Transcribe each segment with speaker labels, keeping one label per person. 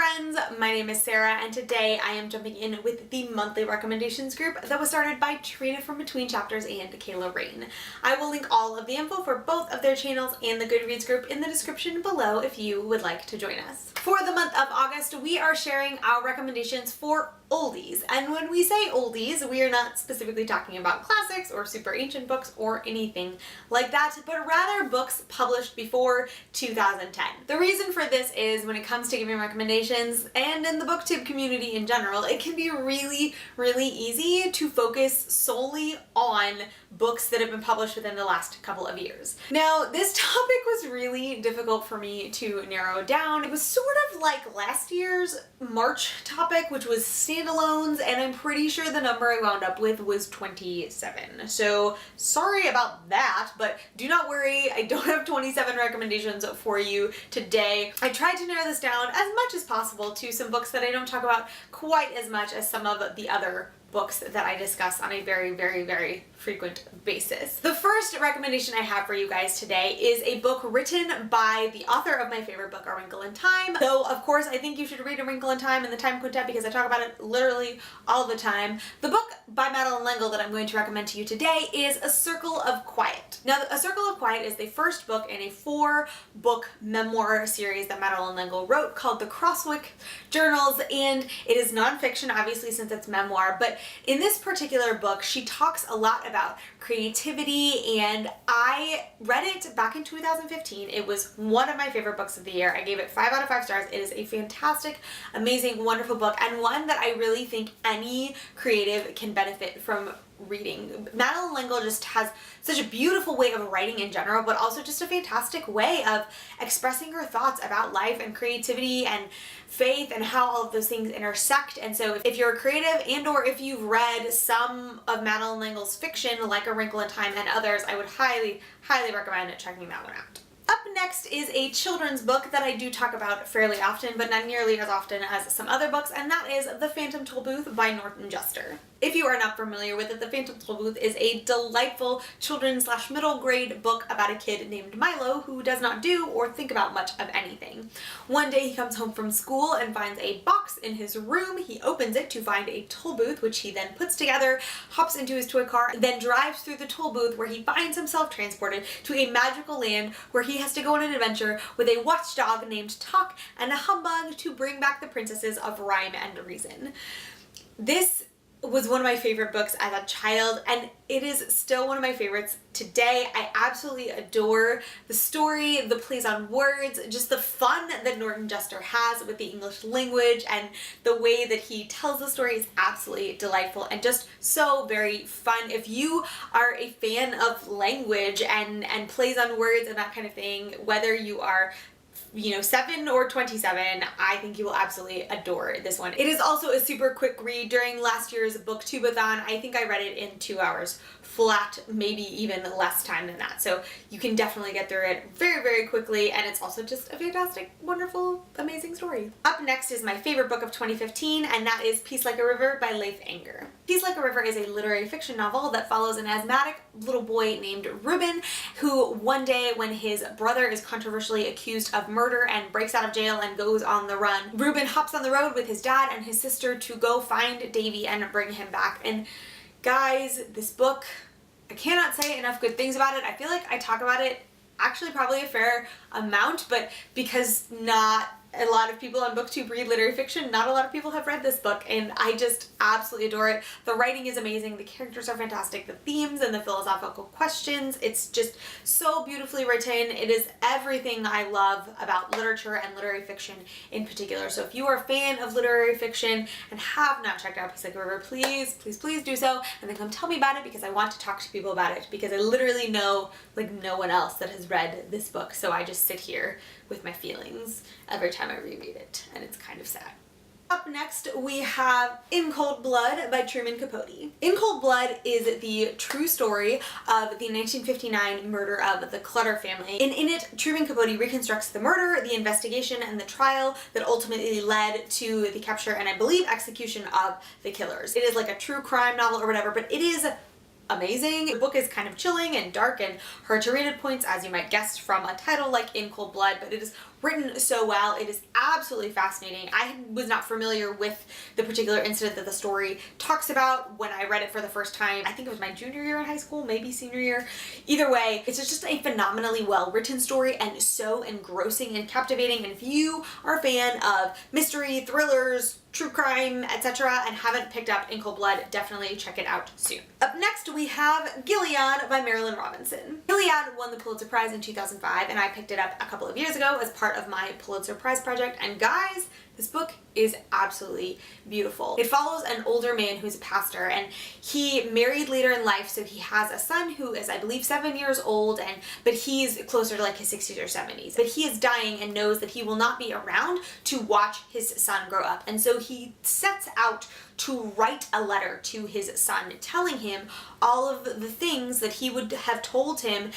Speaker 1: friends, my name is Sarah and today I am jumping in with the monthly recommendations group that was started by Trina from Between Chapters and Kayla Rain. I will link all of the info for both of their channels and the Goodreads group in the description below if you would like to join us. For the month of August, we are sharing our recommendations for oldies. And when we say oldies, we are not specifically talking about classics or super ancient books or anything like that, but rather books published before 2010. The reason for this is when it comes to giving recommendations and in the booktube community in general, it can be really easy to focus solely on books that have been published within the last couple of years. Now, this topic was really difficult for me to narrow down. It was sort of like last year's March topic, which was standalones, and I'm pretty sure the number I wound up with was 27. So sorry about that, but do not worry, I don't have 27 recommendations for you today. I tried to narrow this down as much as possible to some books that I don't talk about quite as much as some of the other books that I discuss on a very frequent basis. The first recommendation I have for you guys today is a book written by the author of my favorite book, A Wrinkle in Time. Though, of course, I think you should read A Wrinkle in Time and the Time Quintet because I talk about it literally all the time. The book by Madeline L'Engle that I'm going to recommend to you today is A Circle of Quiet. Now, A Circle of Quiet is the first book in a 4-book memoir series that Madeline L'Engle wrote called The Crosswick Journals, and it is nonfiction, obviously, since it's memoir, but in this particular book, she talks a lot about creativity, and I read it back in 2015. It was one of my favorite books of the year. I gave it 5 out of 5 stars. It is a fantastic, amazing, wonderful book, and one that I really think any creative can benefit from reading. Madeline L'Engle just has such a beautiful way of writing in general, but also just a fantastic way of expressing her thoughts about life and creativity and faith and how all of those things intersect. And so if you're a creative and or if you've read some of Madeline L'Engle's fiction like A Wrinkle in Time and others, I would highly recommend checking that one out. Up next is a children's book that I do talk about fairly often, but not nearly as often as some other books, and that is The Phantom Tollbooth by Norton Juster. If you are not familiar with it, The Phantom Tollbooth is a delightful children's/middle grade book about a kid named Milo who does not do or think about much of anything. One day he comes home from school and finds a box in his room. He opens it to find a toll booth, which he then puts together, hops into his toy car, then drives through the toll booth where he finds himself transported to a magical land where he has to go on an adventure with a watchdog named Talk and a humbug to bring back the princesses of Rhyme and Reason. This was one of my favorite books as a child, and it is still one of my favorites today. I absolutely adore the story, the plays on words, just the fun that Norton Juster has with the English language, and the way that he tells the story is absolutely delightful and just so very fun. If you are a fan of language and plays on words and that kind of thing, whether you are 7 or 27, I think you will absolutely adore this one. It is also a super quick read. During last year's booktubeathon, I think I read it in 2 hours flat, maybe even less time than that. So you can definitely get through it very quickly, and it's also just a fantastic, wonderful, amazing story. Up next is my favorite book of 2015, and that is Peace Like a River by Leif Anger. Peace Like a River is a literary fiction novel that follows an asthmatic little boy named Reuben, who one day when his brother is controversially accused of murder and breaks out of jail and goes on the run, Reuben hops on the road with his dad and his sister to go find Davy and bring him back. And guys, this book, I cannot say enough good things about it. I feel like I talk about it actually probably a fair amount, but because not a lot of people on BookTube read literary fiction, not a lot of people have read this book, and I just absolutely adore it. The writing is amazing, the characters are fantastic, the themes and the philosophical questions, it's just so beautifully written. It is everything I love about literature and literary fiction in particular. So if you are a fan of literary fiction and have not checked out Peace Like a River, please do so, and then come tell me about it because I want to talk to people about it, because I literally know like no one else that has read this book, so I just sit here with my feelings every time I reread it, and it's kind of sad. Up next, we have In Cold Blood by Truman Capote. In Cold Blood is the true story of the 1959 murder of the Clutter family. And in it, Truman Capote reconstructs the murder, the investigation, and the trial that ultimately led to the capture and I believe execution of the killers. It is like a true crime novel or whatever, but it is amazing. The book is kind of chilling and dark and hard to read at points, as you might guess from a title like In Cold Blood, but it is written so well. It is absolutely fascinating. I was not familiar with the particular incident that the story talks about when I read it for the first time. I think it was my junior year in high school, maybe senior year. Either way, it's just a phenomenally well written story and so engrossing and captivating. And if you are a fan of mystery, thrillers, true crime, etc., and haven't picked up In Cold Blood, definitely check it out soon. Up next, we have Gilead by Marilynne Robinson. Gilead won the Pulitzer Prize in 2005, and I picked it up a couple of years ago as part of my Pulitzer Prize project, and guys, this book is absolutely beautiful. It follows an older man who's a pastor, and he married later in life, so he has a son who is, I believe, 7 years old, but he's closer to like his 60s or 70s. But he is dying and knows that he will not be around to watch his son grow up, and so he sets out to write a letter to his son telling him all of the things that he would have told him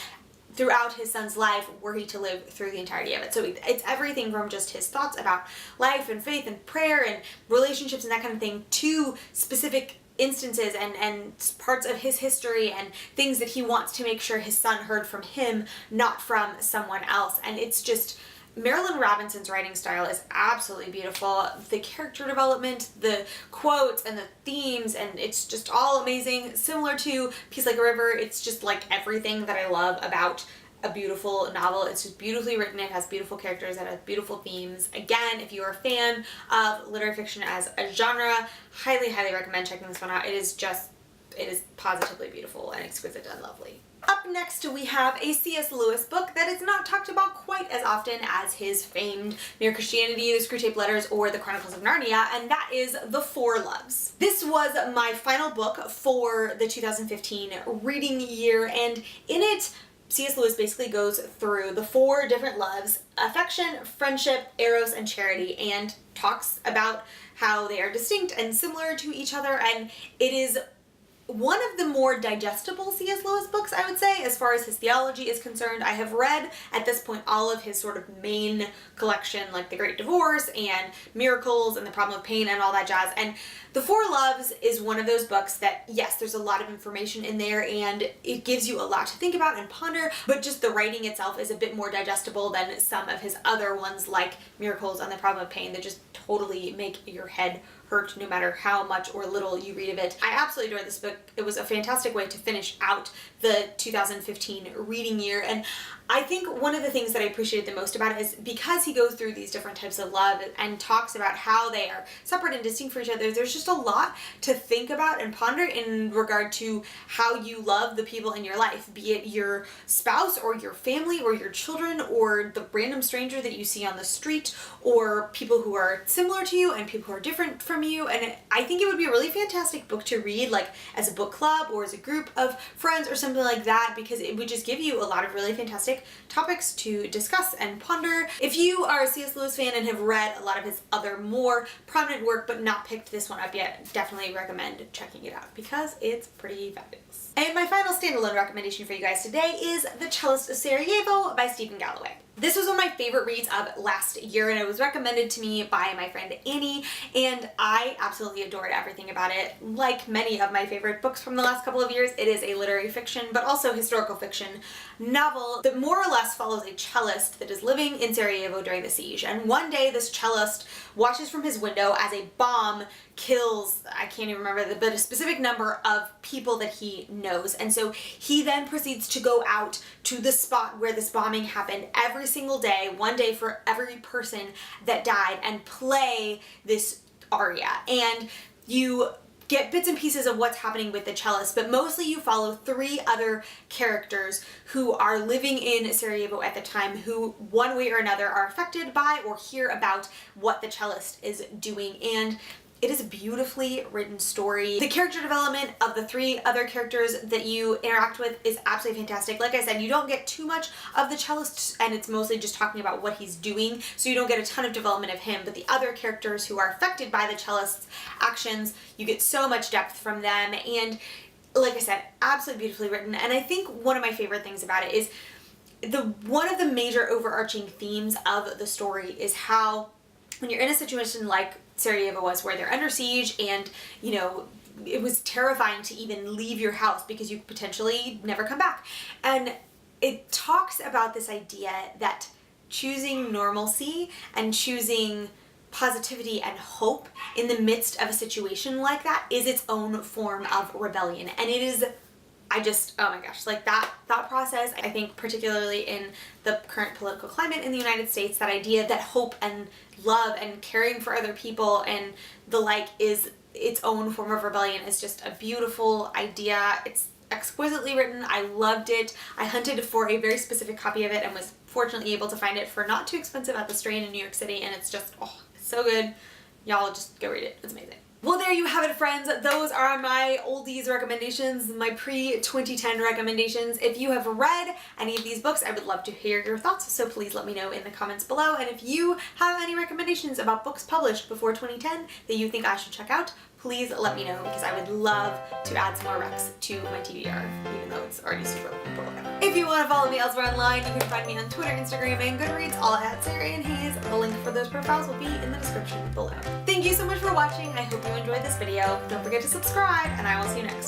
Speaker 1: throughout his son's life were he to live through the entirety of it. So it's everything from just his thoughts about life and faith and prayer and relationships and that kind of thing to specific instances and parts of his history and things that he wants to make sure his son heard from him, not from someone else. And it's just, Marilynne Robinson's writing style is absolutely beautiful. The character development, the quotes, and the themes, and it's just all amazing. Similar to Peace Like a River, it's just like everything that I love about a beautiful novel. It's just beautifully written, it has beautiful characters, it has beautiful themes. Again, if you are a fan of literary fiction as a genre, highly, highly recommend checking this one out. It is positively beautiful and exquisite and lovely. Up next, we have a C.S. Lewis book that is not talked about quite as often as his famed Mere Christianity, The Screwtape Letters, or The Chronicles of Narnia, and that is The Four Loves. This was my final book for the 2015 reading year, and in it, C.S. Lewis basically goes through the four different loves: affection, friendship, eros, and charity, and talks about how they are distinct and similar to each other, and it is one of the more digestible C.S. Lewis books, I would say, as far as his theology is concerned. I have read, at this point, all of his sort of main collection, like The Great Divorce and Miracles and The Problem of Pain and all that jazz, and The Four Loves is one of those books that, yes, there's a lot of information in there and it gives you a lot to think about and ponder, but just the writing itself is a bit more digestible than some of his other ones like Miracles and The Problem of Pain that just totally make your head hurt no matter how much or little you read of it. I absolutely adored this book. It was a fantastic way to finish out the 2015 reading year, and I think one of the things that I appreciated the most about it is because he goes through these different types of love and talks about how they are separate and distinct from each other, there's just a lot to think about and ponder in regard to how you love the people in your life, be it your spouse or your family or your children or the random stranger that you see on the street or people who are similar to you and people who are different from you. And I think it would be a really fantastic book to read, like as a book club or as a group of friends or something like that, because it would just give you a lot of really fantastic topics to discuss and ponder. If you are a C.S. Lewis fan and have read a lot of his other more prominent work but not picked this one up yet, definitely recommend checking it out because it's pretty fabulous. And my final standalone recommendation for you guys today is The Cellist of Sarajevo by Stephen Galloway. This was one of my favorite reads of last year, and it was recommended to me by my friend Annie, and I absolutely adored everything about it. Like many of my favorite books from the last couple of years, it is a literary fiction, but also historical fiction novel that more or less follows a cellist that is living in Sarajevo during the siege. And one day this cellist watches from his window as a bomb kills, I can't even remember, but a specific number of people that he knows. And so he then proceeds to go out to the spot where this bombing happened every single day, one day for every person that died, and play this aria. And you get bits and pieces of what's happening with the cellist, but mostly you follow three other characters who are living in Sarajevo at the time who one way or another are affected by or hear about what the cellist is doing. And it is a beautifully written story. The character development of the three other characters that you interact with is absolutely fantastic. Like I said, you don't get too much of the cellist, and it's mostly just talking about what he's doing, so you don't get a ton of development of him, but the other characters who are affected by the cellist's actions, you get so much depth from them, and like I said, absolutely beautifully written. And I think one of my favorite things about it is one of the major overarching themes of the story is how when you're in a situation like Sarajevo was, where they're under siege and, you know, it was terrifying to even leave your house because you potentially never come back. And it talks about this idea that choosing normalcy and choosing positivity and hope in the midst of a situation like that is its own form of rebellion. And it is, oh my gosh, like that thought process, I think particularly in the current political climate in the United States, that idea that hope and love and caring for other people and the like is its own form of rebellion is just a beautiful idea. It's exquisitely written. I loved it. I hunted for a very specific copy of it and was fortunately able to find it for not too expensive at the Strain in New York City, and it's just, oh, it's so good. Y'all just go read it. It's amazing. Well, there you have it, friends. Those are my oldies recommendations, my pre-2010 recommendations. If you have read any of these books, I would love to hear your thoughts, so please let me know in the comments below. And if you have any recommendations about books published before 2010 that you think I should check out, please let me know, because I would love to add some more RECS to my TBR, even though it's already super broken. If you want to follow me elsewhere online, you can find me on Twitter, Instagram, and Goodreads, all at Sarah and Hayes. The link for those profiles will be in the description below. Thank you so much for watching. I hope you enjoyed this video. Don't forget to subscribe, and I will see you next time.